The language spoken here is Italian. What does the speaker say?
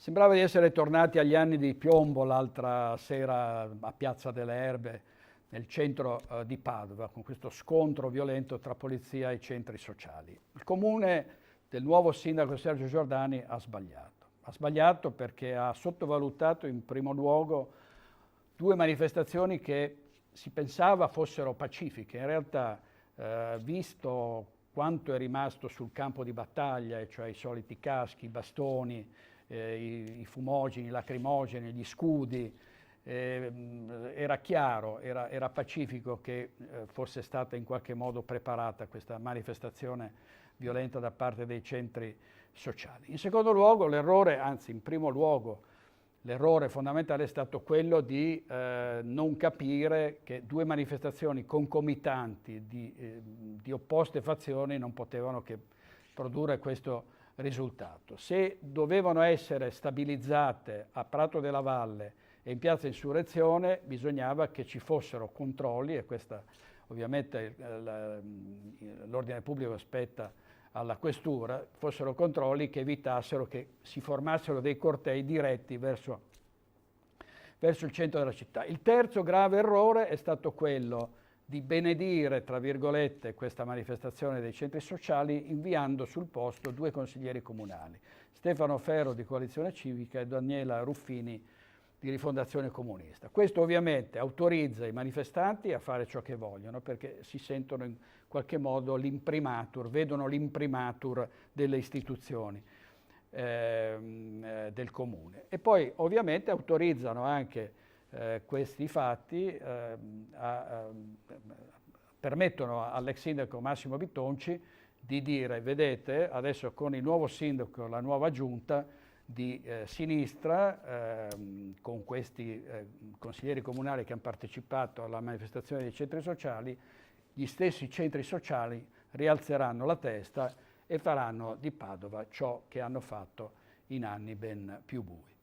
Sembrava di essere tornati agli anni di piombo l'altra sera a Piazza delle Erbe, nel centro di Padova, con questo scontro violento tra polizia e centri sociali. Il comune del nuovo sindaco Sergio Giordani ha sbagliato. Ha sbagliato perché ha sottovalutato in primo luogo due manifestazioni che si pensava fossero pacifiche. In realtà, visto quanto è rimasto sul campo di battaglia, e cioè i soliti caschi, i bastoni, i fumogeni, i lacrimogeni, gli scudi, era chiaro, era pacifico che fosse stata in qualche modo preparata questa manifestazione violenta da parte dei centri sociali. In secondo luogo l'errore, anzi in primo luogo, l'errore fondamentale è stato quello di non capire che due manifestazioni concomitanti di opposte fazioni non potevano che produrre questo risultato. Se dovevano essere stabilizzate a Prato della Valle e in Piazza Insurrezione, bisognava che ci fossero controlli, e questa ovviamente l'ordine pubblico aspetta alla questura, fossero controlli che evitassero che si formassero dei cortei diretti verso il centro della città. Il terzo grave errore è stato quello di benedire, tra virgolette, questa manifestazione dei centri sociali inviando sul posto due consiglieri comunali, Stefano Ferro di Coalizione Civica e Daniela Ruffini di Rifondazione Comunista. Questo ovviamente autorizza i manifestanti a fare ciò che vogliono, perché si sentono in qualche modo l'imprimatur, vedono l'imprimatur delle istituzioni del comune. E poi ovviamente autorizzano anche questi fatti, permettono all'ex sindaco Massimo Bitonci di dire: vedete, adesso con il nuovo sindaco, la nuova giunta di sinistra, con questi consiglieri comunali che hanno partecipato alla manifestazione dei centri sociali, gli stessi centri sociali rialzeranno la testa e faranno di Padova ciò che hanno fatto in anni ben più bui.